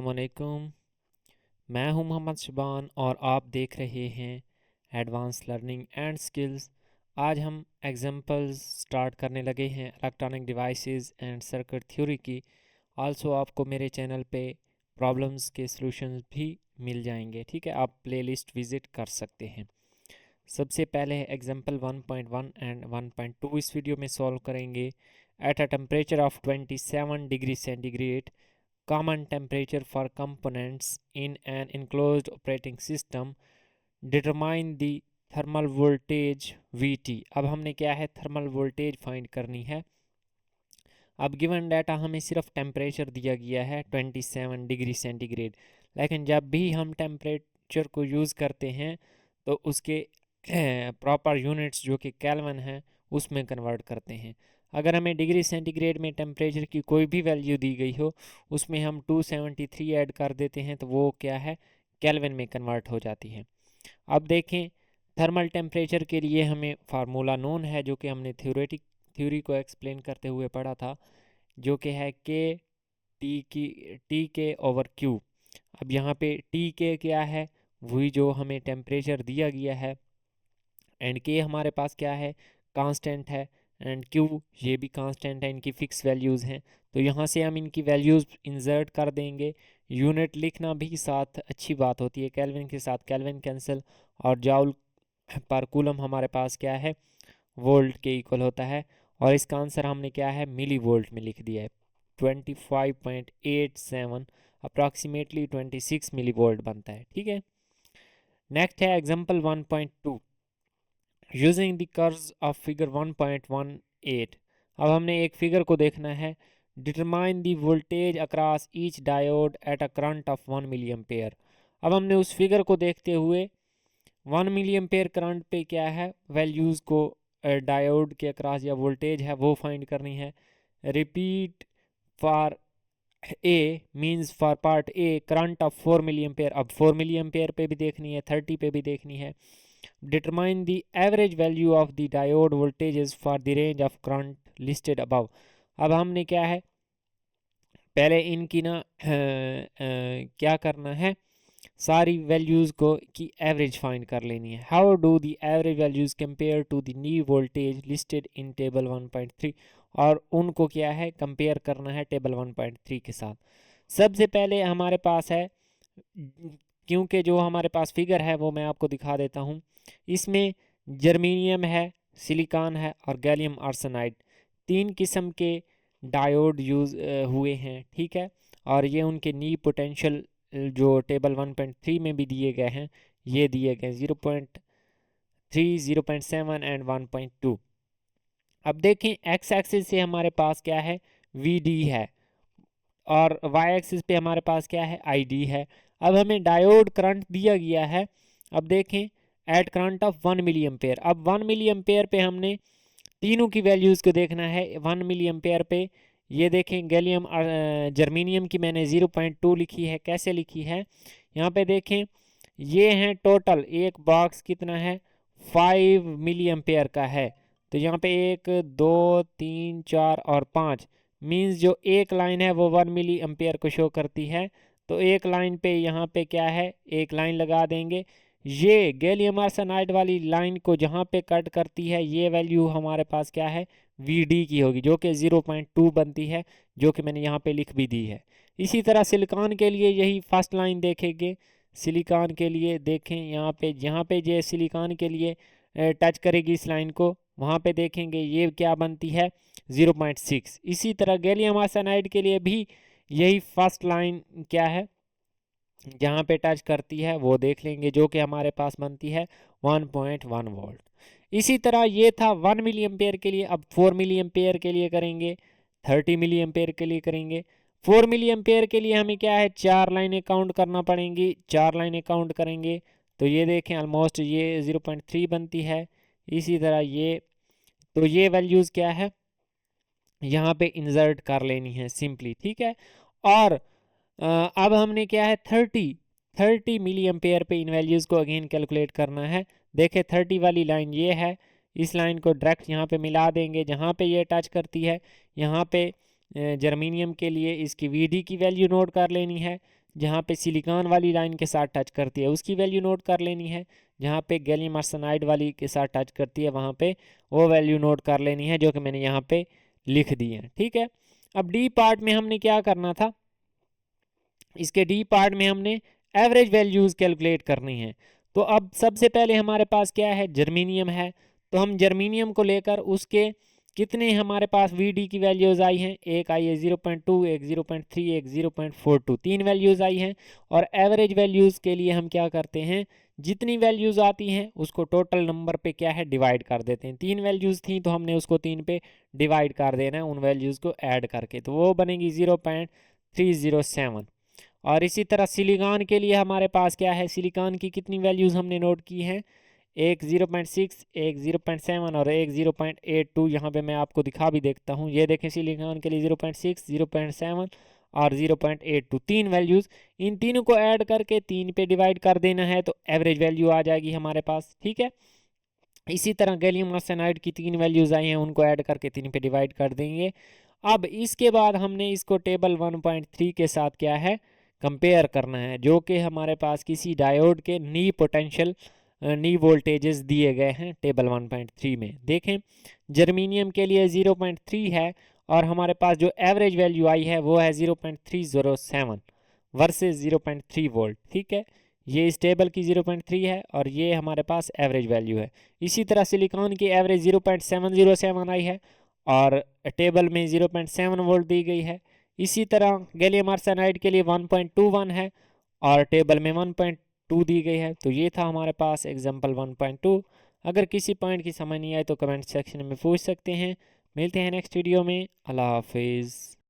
अस्सलामुअलैकुम। मैं हूं मोहम्मद शुबान और आप देख रहे हैं एडवांस लर्निंग एंड स्किल्स। आज हम एग्जांपल्स स्टार्ट करने लगे हैं electronic devices and circuit theory की। आल्सो आपको मेरे चैनल पे प्रॉब्लम्स के सॉल्यूशंस भी मिल जाएंगे, ठीक है। आप प्लेलिस्ट विज़िट कर सकते हैं। सबसे पहले एग्जांपल 1.1 एंड 1.2 इस वीडियो में सॉल्व करेंगे। At a temperature of 27 degree centigrade, common temperature for components in an enclosed operating system, determine the thermal voltage Vt। अब हमने क्या है, थर्मल वोल्टेज फाइंड करनी है। अब गिवन डाटा हमें सिर्फ टेम्परेचर दिया गया है 27 डिग्री सेंटीग्रेड, लेकिन जब भी हम टेम्परेचर को यूज़ करते हैं तो उसके प्रॉपर यूनिट्स जो कि केल्विन है उसमें कन्वर्ट करते हैं। अगर हमें डिग्री सेंटीग्रेड में टेम्परेचर की कोई भी वैल्यू दी गई हो, उसमें हम 273 ऐड कर देते हैं तो वो क्या है, केल्विन में कन्वर्ट हो जाती है। अब देखें, थर्मल टेम्परेचर के लिए हमें फार्मूला नोन है जो कि हमने थ्योरी को एक्सप्लेन करते हुए पढ़ा था, जो कि है टी के ओवर क्यू। अब यहाँ पे टी के क्या है, वही जो हमें टेम्परेचर दिया गया है, एंड के हमारे पास क्या है, कांस्टेंट है, एंड क्यू ये भी कांस्टेंट है, इनकी फिक्स वैल्यूज़ हैं। तो यहाँ से हम इनकी वैल्यूज़ इंसर्ट कर देंगे। यूनिट लिखना भी साथ अच्छी बात होती है, केल्विन के साथ केल्विन कैंसिल, और जाउल पर कूलम हमारे पास क्या है, वोल्ट के इक्वल होता है। और इसका आंसर हमने क्या है, मिली वोल्ट में लिख दिया है। 25.87 अप्रॉक्सीमेटली 26 मिली वोल्ट बनता है, ठीक है। नेक्स्ट है example 1.2, using the curves of figure 1.18। अब हमने एक फिगर को देखना है। Determine the voltage across each diode at a current of 1 milli ampere. अब हमने उस फिगर को देखते हुए 1 मिली एम्पेयर करंट पे क्या है, वैल्यूज़ को डायोड के अक्रॉस या वोल्टेज है वो फाइंड करनी है। Repeat for a means for part A current of 4 milli ampere. अब 4 मिली एम्पेयर पे भी देखनी है, 30 पे भी देखनी है। Determine the average value of the diode voltages for the range of current listed above. अब हमने क्या है, पहले इनकी ना क्या करना है, सारी वैल्यूज़ को की एवरेज फाइंड कर लेनी है। How do the average values compare to the new voltage listed in table 1.3, और उनको क्या है, कंपेयर करना है टेबल 1.3 के साथ। सबसे पहले हमारे पास है, क्योंकि जो हमारे पास फिगर है वो मैं आपको दिखा देता हूँ। इसमें जर्मेनियम है, सिलिकॉन है और गैलियम आर्सेनाइड, तीन किस्म के डायोड यूज़ हुए हैं, ठीक है। और ये उनके नी पोटेंशियल जो टेबल 1.3 में भी दिए गए हैं, ये दिए गए 0.3, 0.7 एंड 1.2। अब देखें, एक्स एक्सिस से हमारे पास क्या है, वी डी है, और वाई एक्सिस पे हमारे पास क्या है, आई डी है। अब हमें डायोड करंट दिया गया है। अब देखें, at current of 1 milli ampere. अब 1 मिली एम्पेयर पे हमने तीनों की वैल्यूज़ को देखना है। 1 मिली एम्पेयर पे ये देखें, गैलियम जर्मेनियम की मैंने 0.2 लिखी है। कैसे लिखी है, यहाँ पे देखें, ये हैं टोटल, एक बॉक्स कितना है, 5 मिली एम्पेयर का है। तो यहाँ पे 1 2 3 4 और 5 मींस जो एक लाइन है वो 1 मिली एम्पेयर को शो करती है। तो एक लाइन पे यहाँ पे क्या है, एक लाइन लगा देंगे। ये गैलियम आर्सेनाइड वाली लाइन को जहाँ पे कट करती है, ये वैल्यू हमारे पास क्या है, वी डी की होगी, जो कि 0.2 बनती है, जो कि मैंने यहाँ पे लिख भी दी है। इसी तरह सिलिकॉन के लिए यही फर्स्ट लाइन देखेंगे। सिलिकॉन के लिए देखें, यहाँ पे जो सिलिकॉन के लिए टच करेगी इस लाइन को, वहाँ पे देखेंगे ये क्या बनती है, 0.6। इसी तरह गैलियम आर्सेनाइड के लिए भी यही फर्स्ट लाइन क्या है, जहाँ पे टच करती है वो देख लेंगे, जो कि हमारे पास बनती है 1.1 वोल्ट। इसी तरह ये था 1 मिली एम्पेयर के लिए। अब 4 मिली एम्पेयर के लिए करेंगे, 30 मिली एम्पेयर के लिए करेंगे। 4 मिली एम्पेयर के लिए हमें क्या है, 4 लाइनें काउंट करना पड़ेंगी। 4 लाइनें काउंट करेंगे तो ये देखें, ऑलमोस्ट ये 0.3 बनती है। इसी तरह ये, तो ये वैल्यूज़ क्या है, यहाँ पे इंसर्ट कर लेनी है सिंपली, ठीक है। और अब हमने क्या है, 30 मिली एम्पेयर पे इन वैल्यूज़ को अगेन कैलकुलेट करना है। देखें, 30 वाली लाइन ये है, इस लाइन को डायरेक्ट यहाँ पे मिला देंगे जहाँ पे ये टच करती है। यहाँ पे जर्मेनियम के लिए इसकी वी डी की वैल्यू नोट कर लेनी है, जहाँ पे सिलिकॉन वाली लाइन के साथ टच करती है उसकी वैल्यू नोट कर लेनी है, जहाँ पे गैलियम आर्सेनाइड वाली के साथ टच करती है वहाँ पे वो वैल्यू नोट कर लेनी है, जो कि मैंने यहाँ पे लिख दी है। ठीक है, अब डी पार्ट में हमने क्या करना था, इसके डी पार्ट में हमने एवरेज वैल्यूज़ कैलकुलेट करनी है। तो अब सबसे पहले हमारे पास क्या है, जर्मीनियम है, तो हम जर्मीनियम को लेकर उसके कितने हमारे पास वी डी की वैल्यूज़ आई हैं, एक आई है 0.2, एक 0.3, एक 0.42, 3 वैल्यूज़ आई हैं। और एवरेज वैल्यूज़ के लिए हम क्या करते हैं, जितनी वैल्यूज़ आती हैं उसको टोटल नंबर पे क्या है डिवाइड कर देते हैं। 3 वैल्यूज़ थी तो हमने उसको 3 पे डिवाइड कर देना है उन वैल्यूज़ को ऐड करके, तो वो बनेगी 0.307। और इसी तरह सिलिकॉन के लिए हमारे पास क्या है, सिलिकॉन की कितनी वैल्यूज़ हमने नोट की हैं, एक 0.6, एक 0.7 और एक 0.82। यहाँ पे मैं आपको दिखा भी देखता हूँ, ये देखें सिलिकॉन के लिए 0.6, 0.7 और 0.82, 3 वैल्यूज़। इन तीनों को ऐड करके 3 पे डिवाइड कर देना है तो एवरेज वैल्यू आ जाएगी हमारे पास। ठीक है, इसी तरह गैलियम आर्सेनाइड की 3 वैल्यूज़ आई हैं, उनको ऐड करके 3 पे डिवाइड कर देंगे। अब इसके बाद हमने इसको टेबल 1.3 के साथ क्या है कंपेयर करना है, जो कि हमारे पास किसी डायोड के नी पोटेंशियल नी वोल्टेजेस दिए गए हैं टेबल 1.3 में। देखें जर्मीनियम के लिए 0.3 है और हमारे पास जो एवरेज वैल्यू आई है वो है 0.307 वर्सेस 0.3 वोल्ट। ठीक है, ये इस टेबल की 0.3 है और ये हमारे पास एवरेज वैल्यू है। इसी तरह सिलिकॉन की एवरेज 0.707 आई है और टेबल में 0.7 वोल्ट दी गई है। इसी तरह गैलियम आर्सेनाइड के लिए 1.21 है और टेबल में 1.2 दी गई है। तो ये था हमारे पास एग्जांपल 1.2। अगर किसी पॉइंट की समझ नहीं आए तो कमेंट सेक्शन में पूछ सकते हैं। मिलते हैं नेक्स्ट वीडियो में। अल्लाह हाफिज़।